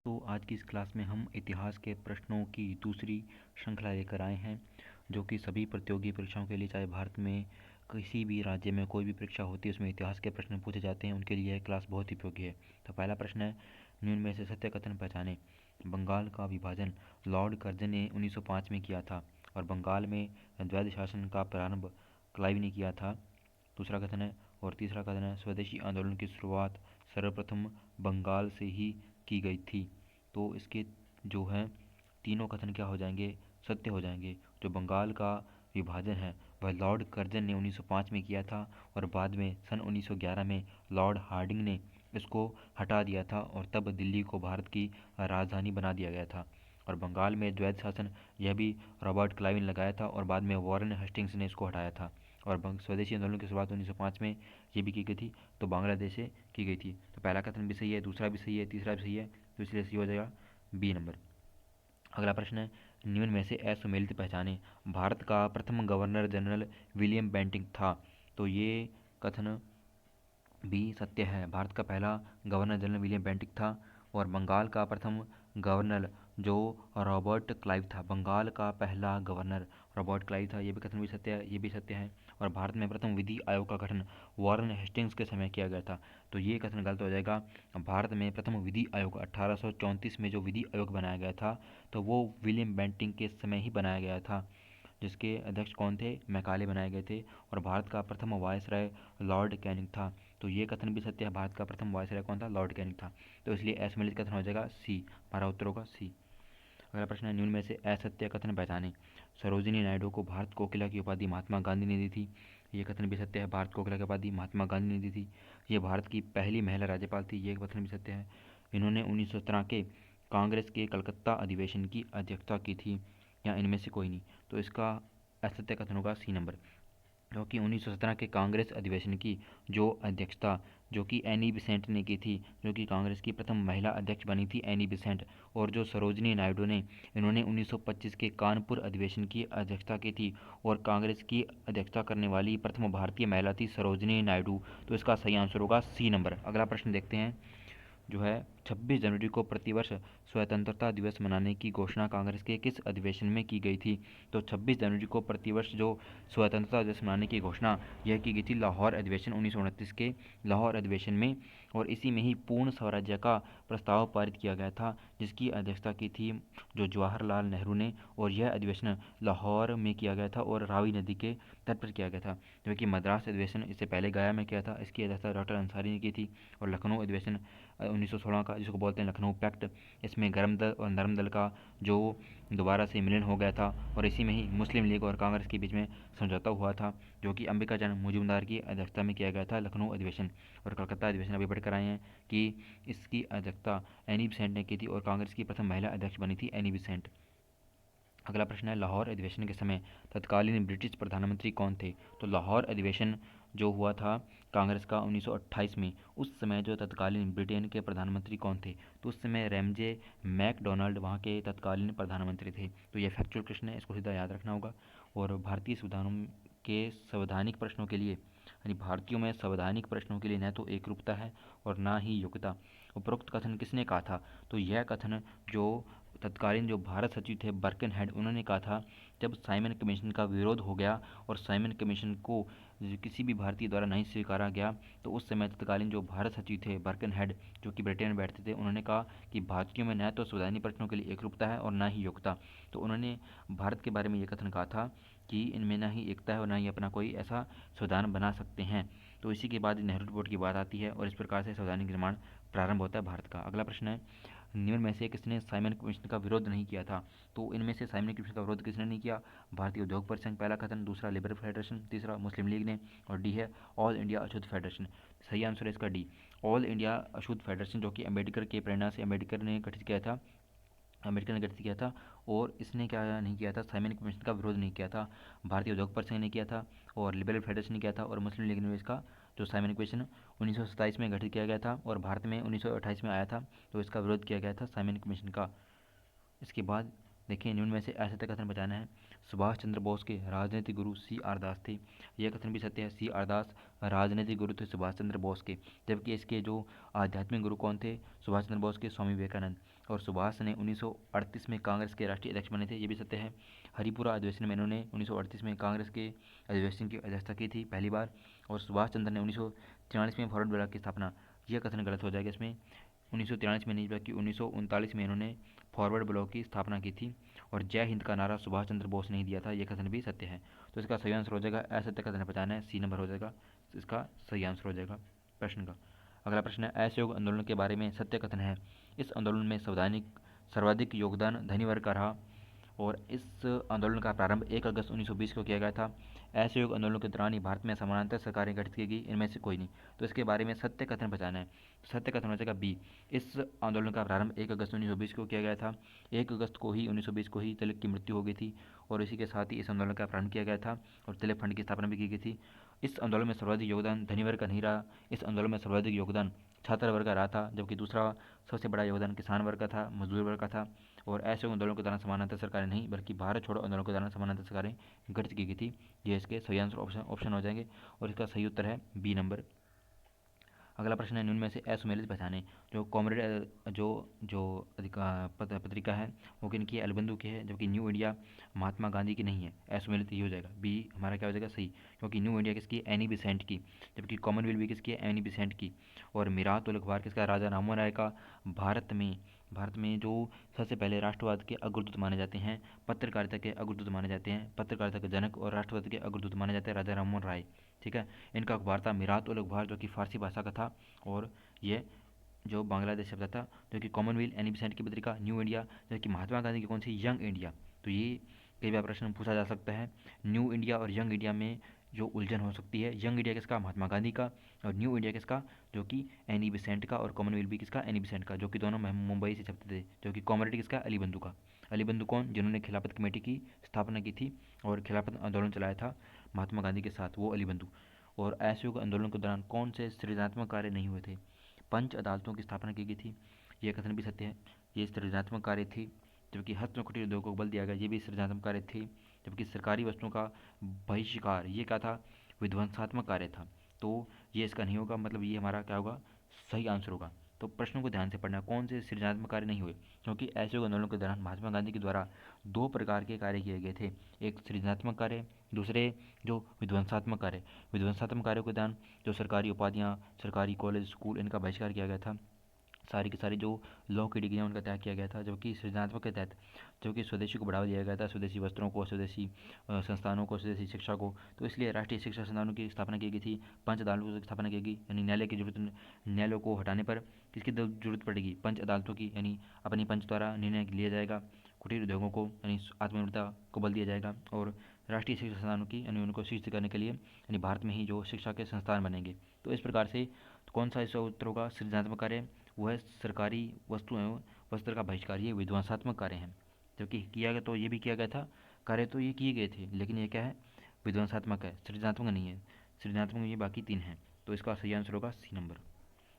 तो आज की इस क्लास में हम इतिहास के प्रश्नों की दूसरी श्रृंखला लेकर आए हैं, जो कि सभी प्रतियोगी परीक्षाओं के लिए, चाहे भारत में किसी भी राज्य में कोई भी परीक्षा होती है उसमें इतिहास के प्रश्न पूछे जाते हैं, उनके लिए यह क्लास बहुत ही उपयोगी है। तो पहला प्रश्न है, निम्न में से सत्य कथन पहचाने। बंगाल का विभाजन लॉर्ड कर्जन ने 1905 में किया था और बंगाल में द्वैध शासन का प्रारंभ क्लाइव ने किया था। दूसरा कथन है, और तीसरा कथन है, स्वदेशी आंदोलन की शुरुआत सर्वप्रथम बंगाल से ही की गई थी। तो इसके जो हैं तीनों कथन क्या हो जाएंगे, सत्य हो जाएंगे। जो बंगाल का विभाजन है वह लॉर्ड कर्जन ने 1905 में किया था और बाद में सन 1911 में लॉर्ड हार्डिंग ने इसको हटा दिया था और तब दिल्ली को भारत की राजधानी बना दिया गया था। और बंगाल में द्वैध शासन यह भी रॉबर्ट क्लाइव ने लगाया था और बाद में वॉरेन हेस्टिंग्स ने इसको हटाया था। और स्वदेशी आंदोलन की शुरुआत 1905 में ये भी की गई थी, तो बांग्लादेश से की गई थी। तो पहला कथन भी सही है, दूसरा भी सही है, तीसरा भी सही है, तो इसलिए सही हो जाएगा बी नंबर। अगला प्रश्न है, निम्न में से असुमेलित पहचाने। भारत का प्रथम गवर्नर जनरल विलियम बेंटिंक था। तो ये कथन भी सत्य है। भारत का पहला गवर्नर जनरल विलियम बेंटिक था और बंगाल का प्रथम गवर्नर जो रॉबर्ट क्लाइव था। बंगाल का पहला गवर्नर रॉबर्ट क्लाइव था, ये भी कथन भी सत्य है, ये भी सत्य है। और भारत में प्रथम विधि आयोग का गठन वॉरेन हेस्टिंग्स के समय किया गया था, तो ये कथन गलत हो जाएगा। भारत में प्रथम विधि आयोग 1834 में जो विधि आयोग बनाया गया था, तो वो विलियम बेंटिंक के समय ही बनाया गया था, जिसके अध्यक्ष कौन थे, मैकाले बनाए गए थे। और भारत का प्रथम वायसराय लॉर्ड कैनिंग था, तो ये कथन भी सत्य है। भारत का प्रथम वायसराय कौन था, लॉर्ड कैनिंग था। तो इसलिए असम्मिलित कथन हो जाएगा सी, हमारा उत्तर होगा सी। अगला प्रश्न है, निम्न में से असत्य कथन पहचाने। सरोजिनी नायडू को भारत कोकिला की उपाधि महात्मा गांधी ने दी थी। ये कथन भी सत्य है, भारत कोकिला की उपाधि महात्मा गांधी ने दी थी। ये भारत की पहली महिला राज्यपाल थी, ये कथन भी सत्य है। इन्होंने 1917 के कांग्रेस के कलकत्ता अधिवेशन की अध्यक्षता की थी, या इनमें से कोई नहीं। तो इसका असत्य कथन होगा सी नंबर, क्योंकि 1917 के कांग्रेस अधिवेशन की जो अध्यक्षता जो कि एनी बिसेंट ने की थी, जो कि कांग्रेस की प्रथम महिला अध्यक्ष बनी थी एनी बिसेंट। और जो सरोजनी नायडू ने, इन्होंने 1925 के कानपुर अधिवेशन की अध्यक्षता की थी और कांग्रेस की अध्यक्षता करने वाली प्रथम भारतीय महिला थी सरोजनी नायडू। तो इसका सही आंसर होगा सी नंबर। अगला प्रश्न देखते हैं, जो है 26 जनवरी को प्रतिवर्ष स्वतंत्रता दिवस मनाने की घोषणा कांग्रेस के किस अधिवेशन में की गई थी। तो 26 जनवरी को प्रतिवर्ष जो स्वतंत्रता दिवस मनाने की घोषणा यह की गई थी लाहौर अधिवेशन 1929 के लाहौर अधिवेशन में, और इसी में ही पूर्ण स्वराज्य का प्रस्ताव पारित किया गया था, जिसकी अध्यक्षता की थी जो जवाहरलाल नेहरू ने। और यह अधिवेशन लाहौर में किया गया था और रावी नदी के तट पर किया गया था, जबकि मद्रास अधिवेशन इससे पहले गया में किया था, इसकी अध्यक्षता डॉक्टर अंसारी ने की थी। और लखनऊ अधिवेशन 1916 का, जिसको बोलते हैं लखनऊ पैक्ट, इसमें गर्म दल और नरम दल का जो दोबारा से मिलन हो गया था, और इसी में ही मुस्लिम लीग और कांग्रेस के बीच में समझौता हुआ था, जो कि अंबिका चंद्र मुजुमदार की अध्यक्षता में किया गया था लखनऊ अधिवेशन। और कलकत्ता अधिवेशन अभी पढ़कर आए हैं कि इसकी अध्यक्षता एनी बेसेंट ने की थी और कांग्रेस की प्रथम महिला अध्यक्ष बनी थी एनी बेसेंट। अगला प्रश्न है, लाहौर अधिवेशन के समय तत्कालीन ब्रिटिश प्रधानमंत्री कौन थे। तो लाहौर अधिवेशन जो हुआ था कांग्रेस का 1928 में, उस समय जो तत्कालीन ब्रिटेन के प्रधानमंत्री कौन थे, तो उस समय रैमजे मैकडोनाल्ड वहाँ के तत्कालीन प्रधानमंत्री थे। तो ये फैक्चुअल प्रश्न है, इसको सीधा याद रखना होगा। और भारतीय संविधानों के संवैधानिक प्रश्नों के लिए, यानी भारतीयों में संवैधानिक प्रश्नों के लिए न तो एकरूपता है और ना ही योग्यता। उपरोक्त कथन किसने कहा था। तो यह कथन जो तत्कालीन जो भारत सचिव थे बर्कन हेड, उन्होंने कहा था जब साइमन कमीशन का विरोध हो गया और साइमन कमीशन को किसी भी भारतीय द्वारा नहीं स्वीकारा गया, तो उस समय तत्कालीन जो भारत सचिव थे बर्कन हेड, जो कि ब्रिटेन में बैठते थे, उन्होंने कहा कि भारतीयों में न तो संवैधानिक प्रश्नों के लिए एकरूपता है और ना ही योग्यता। तो उन्होंने भारत के बारे में ये कथन कहा था कि इनमें ना ही एकता है और ना ही अपना कोई ऐसा संविधान बना सकते हैं। तो इसी के बाद नेहरू रिपोर्ट की बात आती है और इस प्रकार से संवैधानिक निर्माण प्रारंभ होता है भारत का। अगला प्रश्न है, निम्न में से किसने साइमन कमीशन का विरोध नहीं किया था। तो इनमें से साइमन कमीशन का विरोध किसने नहीं किया, भारतीय उद्योग परिसंघ पहला कथन, दूसरा लिबरल फेडरेशन, तीसरा मुस्लिम लीग ने, और डी है ऑल इंडिया अछूत फेडरेशन। सही आंसर है इसका डी, ऑल इंडिया अछूत फेडरेशन, जो कि अम्बेडकर के प्रेरणा से अम्बेडकर ने गठित किया था, अम्बेडकर ने गठित किया था। और इसने क्या नहीं किया था, साइमन कमीशन का विरोध नहीं किया था। भारतीय उद्योग परिसंघ ने किया था और लिबरल फेडरेशन ने किया था, और मुस्लिम लीग ने इसका जो साइमन कमीशन 1927 में गठित किया गया था और भारत में 1928 में आया था, तो इसका विरोध किया गया था साइमन कमीशन का। इसके बाद देखिए, निम्न में से असत्य कथन बताना है। सुभाष चंद्र बोस के राजनीतिक गुरु सी आर दास थे। यह कथन भी सत्य है, सी आर दास राजनीतिक गुरु थे सुभाष चंद्र बोस के, जबकि इसके जो आध्यात्मिक गुरु कौन थे, सुभाष चंद्र बोस के स्वामी विवेकानंद। और सुभाष ने 1938 में कांग्रेस के राष्ट्रीय अध्यक्ष बने थे, ये भी सत्य है। हरिपुरा अधिवेशन में इन्होंने 1938 में कांग्रेस के अधिवेशन की अध्यक्षता की थी पहली बार। और सुभाष चंद्र ने 1943 में फॉरवर्ड ब्लॉक की स्थापना, यह कथन गलत हो जाएगा इसमें। 1943 में नहीं बल्कि 1939 में इन्होंने फॉरवर्ड ब्लॉक की स्थापना की थी। और जय हिंद का नारा सुभाष चंद्र बोस ने ही दिया था, यह कथन भी सत्य है। तो इसका सही आंसर हो जाएगा, असत्य कथन पहचाना है, सी नंबर हो जाएगा, इसका सही आंसर हो जाएगा प्रश्न का। अगला प्रश्न है, असहयोग आंदोलन के बारे में सत्य कथन है। इस आंदोलन में सर्वाधिक योगदान धनी वर्ग का रहा और इस आंदोलन का प्रारंभ 1 अगस्त 1920 को किया गया था। असहयोग आंदोलन के दौरान ही भारत में समानांतर सरकारें गठित की गई, इनमें से कोई नहीं। तो इसके बारे में सत्य कथन पहचाना है, सत्य कथन हो जाएगा बी। इस आंदोलन का प्रारंभ 1 अगस्त 1920 को किया गया था। 1 अगस्त को ही 1920 को ही तिलक की मृत्यु हो गई थी और इसी के साथ ही इस आंदोलन का प्रारंभ किया गया था और तिलक फंड की स्थापना भी की गई थी। इस आंदोलन में सर्वाधिक योगदान धनी वर्ग का नहीं रहा, इस आंदोलन में सर्वाधिक योगदान छात्र वर्ग का रहा था, जबकि दूसरा सबसे बड़ा योगदान किसान वर्ग का था, मजदूर वर्ग का था। और ऐसे आंदोलन के दौरान समानांतर सरकारें नहीं बल्कि भारत छोड़ो आंदोलन के दौरान समानांतर सरकारें गठित की गई थी। ये इसके सही आंसर ऑप्शन हो जाएंगे और इसका सही उत्तर है बी नंबर। अगला प्रश्न है, निम्न में से असुमेलित पहचाने। जो कॉमरेड जो जो पत्रिका है वो किनकी है, अलबंधु की है, जबकि न्यू इंडिया महात्मा गांधी की नहीं है। असुमेलित ये हो जाएगा, बी हमारा क्या हो जाएगा सही, क्योंकि न्यू इंडिया किसकी, एनी बिसेंट की, जबकि कॉमनवेल्थ भी किसकी है, एनी बिसेंट की। और मिरात उल अखबार किसका, राजा राममोहन राय का। भारत में जो सबसे पहले राष्ट्रवाद के अग्रदूत माने जाते हैं, पत्रकारिता के अग्रदूत माने जाते हैं, पत्रकारिता के जनक और राष्ट्रवाद के अग्रदूत माने जाते हैं राजा राममोहन राय। ठीक है, इनका अखबार था मिरात उल अखबार, जो कि फारसी भाषा का था और ये जो बांग्लादेश से था, जो कि कॉमनवेल्थ एनी बेसेंट की पत्रिका। न्यू इंडिया जो कि महात्मा गांधी की कौन सी, यंग इंडिया। तो ये कई बार प्रश्न पूछा जा सकता है, न्यू इंडिया और यंग इंडिया में जो उलझन हो सकती है, यंग इंडिया किसका, महात्मा गांधी का, और न्यू इंडिया किसका, जो कि एनी बेसेंट का, और कॉमनवेल्थ भी किसका, एनी बेसेंट का, जो कि दोनों मुंबई से छपते थे, जो कि कॉमरेड किसका, अली बंधु का। अली बंधु कौन, जिन्होंने खिलाफत कमेटी की स्थापना की थी और खिलाफत आंदोलन चलाया था महात्मा गांधी के साथ, वो अली बंधु। और असहयोग आंदोलन के दौरान कौन से सृजनात्मक कार्य नहीं हुए थे, पंच अदालतों की स्थापना की गई थी, यह कथन भी सत्य है, ये सृजनात्मक कार्य थी। जबकि हस्त और कुटीर उद्योग को बल दिया गया, ये भी सृजनात्मक कार्य थे। जबकि सरकारी वस्तुओं का बहिष्कार, ये क्या था, विध्वंसात्मक कार्य था। तो ये इसका नहीं होगा, मतलब ये हमारा क्या होगा, सही आंसर होगा। तो प्रश्नों को ध्यान से पढ़ना, कौन से सृजनात्मक कार्य नहीं हुए, क्योंकि असहयोग आंदोलन के दौरान महात्मा गांधी के द्वारा दो प्रकार के कार्य किए गए थे, एक सृजनात्मक कार्य, दूसरे जो विध्वंसात्मक कार्य। विध्वंसात्मक कार्यों के दौरान जो सरकारी उपाधियाँ, सरकारी कॉलेज, स्कूल, इनका बहिष्कार किया गया था, सारी की सारी जो लॉ की डिग्रियाँ उनका त्याग किया गया था। जबकि सृजनात्मक के तहत जो कि स्वदेशी को बढ़ावा दिया गया था, स्वदेशी वस्त्रों को, स्वदेशी संस्थानों को, स्वदेशी शिक्षा को, तो इसलिए राष्ट्रीय शिक्षा संस्थानों की स्थापना की गई थी, पंच अदालतों की स्थापना की गई, यानी न्यायालय की जरूरत, न्यायालयों को हटाने पर किसकी जरूरत पड़ेगी, पंच अदालतों की, यानी अपनी पंच द्वारा निर्णय लिया जाएगा। कुटीर उद्योगों को यानी आत्मनिर्भरता को बल दिया जाएगा और राष्ट्रीय शिक्षा संस्थानों की यानी उनको शिक्षित करने के लिए यानी भारत में ही जो शिक्षा के संस्थान बनेंगे। तो इस प्रकार से कौन सा इसका उत्तर होगा, सृजनात्मक कार्य, वह सरकारी वस्तु एवं वस्त्र का बहिष्कार, ये विध्वंसात्मक कार्य हैं। जबकि किया गया तो ये भी किया गया था, कार्य तो ये किए गए थे, लेकिन ये क्या है, विध्वंसात्मक है, सृजनात्मक नहीं है। सृजनात्मक ये बाकी तीन हैं, तो इसका सही आंसर होगा सी नंबर।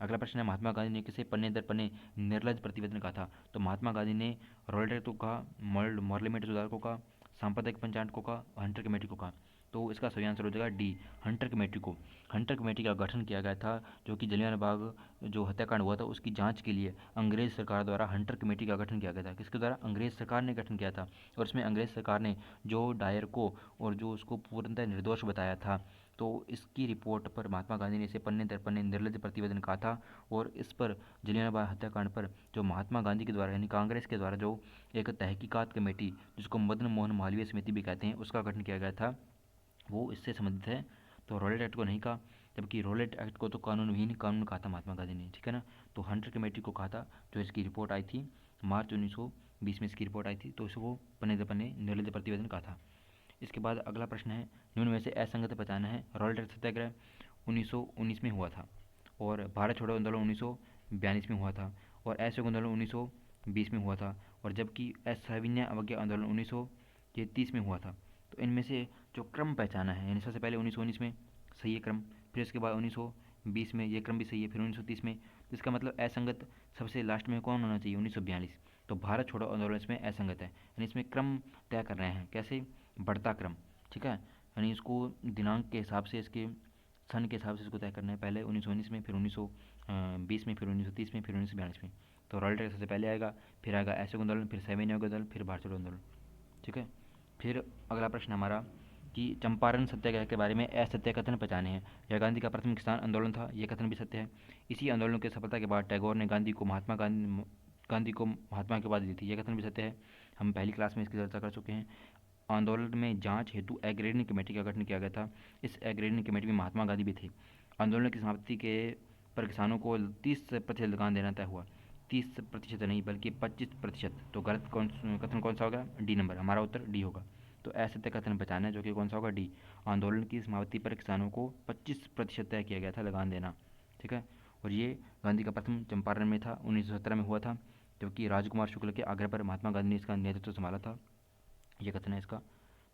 अगला प्रश्न है, महात्मा गांधी ने किसे पन्ने दर पन्ने निर्लज प्रतिवेदन कहा था। तो महात्मा गांधी ने रोलेट को कहा, मॉर्लिमेट सुधार को कहा, सांप्रदायिक पंचायत को कहा, हंटर कमेटी को कहा। तो इसका सही आंसर हो जाएगा डी, हंटर कमेटी को। हंटर कमेटी का गठन किया गया था, जो कि जलियांवाला बाग जो हत्याकांड हुआ था उसकी जांच के लिए अंग्रेज सरकार द्वारा हंटर कमेटी का गठन किया गया था। किसके द्वारा, अंग्रेज सरकार ने गठन किया था। और इसमें अंग्रेज सरकार ने जो डायर को और जो उसको पूर्णतः निर्दोष बताया था, तो इसकी रिपोर्ट पर महात्मा गांधी ने इसे पन्ने दर पन्ने निर्लज प्रतिवेदन कहा था। और इस पर जलियांवाला बाग हत्याकांड पर जो महात्मा गांधी के द्वारा यानी कांग्रेस के द्वारा जो एक तहकीकात कमेटी, जिसको मदन मोहन मालवीय समिति भी कहते हैं, उसका गठन किया गया था, वो इससे संबंधित है। तो रॉलेट एक्ट को नहीं कहा, जबकि रॉलेट एक्ट को तो कानूनविहीन कानून कहा था महात्मा गांधी ने, ठीक है ना। तो हंटर कमेटी को कहा था, जो इसकी रिपोर्ट आई थी मार्च 1920 में इसकी रिपोर्ट आई थी, तो इसको पन्ने दर पन्ने निर्लज प्रतिवेदन कहा था। इसके बाद अगला प्रश्न है, निम्न में से असंगत पहचाना है। रॉलेट एक्ट सत्याग्रह 1919 में हुआ था और भारत छोड़ो आंदोलन 1942 में हुआ था और असहयोग आंदोलन 1920 में हुआ था, और जबकि असहविन्य अवज्ञा आंदोलन 1933 में हुआ था। तो इनमें से जो क्रम पहचाना है, यानी सबसे पहले 1919 में सही है क्रम, फिर उसके बाद 1920 में ये क्रम भी सही है, फिर 1930 में, तो इसका मतलब असंगत सबसे लास्ट में कौन होना चाहिए, 1942। तो भारत छोड़ो आंदोलन इसमें असंगत है, यानी इसमें क्रम तय कर रहे हैं, कैसे, बढ़ता क्रम, ठीक है, यानी इसको दिनांक के हिसाब से इसके सन के हिसाब से इसको तय करना है। पहले 1919 में, फिर 1920 में, फिर 1930 में, फिर 1942 में। तो रॉयल टैक्स सबसे पहले आएगा, फिर आएगा असहयोग आंदोलन, फिर सविनय आंदोलन, फिर भारत छोड़ो आंदोलन। ठीक है। फिर अगला प्रश्न हमारा कि चंपारण सत्याग्रह के बारे में असत्य कथन पहचाने हैं। यह गांधी का प्रथम किसान आंदोलन था, यह कथन भी सत्य है। इसी आंदोलन की सफलता के बाद टैगोर ने गांधी को महात्मा की उपाधि दी थी, यह कथन भी सत्य है। हम पहली क्लास में इसकी चर्चा कर चुके हैं। आंदोलन में जांच हेतु एग्रेरियन कमेटी का गठन किया गया था। इस एग्रेरियन कमेटी में महात्मा गांधी भी थे। आंदोलन की समाप्ति के पर किसानों को 30% लगान देना तय हुआ। 30% नहीं बल्कि 25%। तो गलत कथन कौन सा होगा? D number. हमारा उत्तर डी होगा। तो असत्य कथन बचाना है, जो कि कौन सा होगा? डी। आंदोलन की समाप्ति पर किसानों को 25% तय किया गया था लगान देना। ठीक है। और ये गांधी का प्रथम चंपारण में था, 1917 में हुआ था, क्योंकि राजकुमार शुक्ल के आग्रह पर महात्मा गांधी ने इसका नेतृत्व संभाला था। ये कथन है इसका।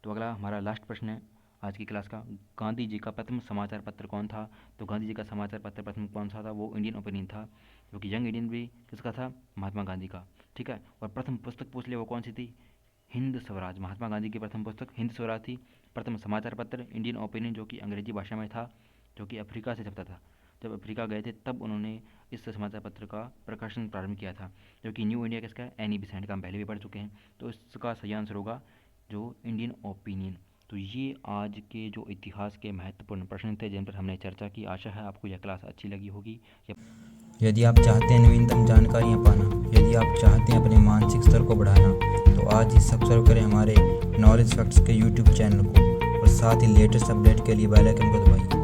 तो अगला हमारा लास्ट प्रश्न है आज की क्लास का, गांधी जी का प्रथम समाचार पत्र कौन था? तो गांधी जी का समाचार पत्र प्रथम कौन सा था? वो इंडियन ओपिनियन था, जो कि यंग इंडियन भी किसका था? महात्मा गांधी का। ठीक है। और प्रथम पुस्तक पूछ लिया, वो कौन सी थी? हिंद स्वराज। महात्मा गांधी की प्रथम पुस्तक हिंद स्वराज थी। प्रथम समाचार पत्र इंडियन ओपिनियन, जो कि अंग्रेजी भाषा में था, जो कि अफ्रीका से छपता था। जब अफ्रीका गए थे तब उन्होंने इस समाचार पत्र का प्रकाशन प्रारंभ किया था, जो कि न्यू इंडिया किसका है? एनी बिसेंट का। हम पहले भी पढ़ चुके हैं। तो इसका सही आंसर होगा जो इंडियन ओपिनियन। तो ये आज के जो इतिहास के महत्वपूर्ण प्रश्न थे जिन पर हमने चर्चा की। आशा है आपको यह क्लास अच्छी लगी होगी। यदि आप चाहते हैं नवीनतम जानकारियाँ पाना, यदि आप चाहते हैं अपने मानसिक स्तर को बढ़ाना, तो आज ही सब्सक्राइब करें हमारे नॉलेज फैक्ट्स के यूट्यूब चैनल को और साथ ही लेटेस्ट अपडेट के लिए बेल आइकन को दबाइए।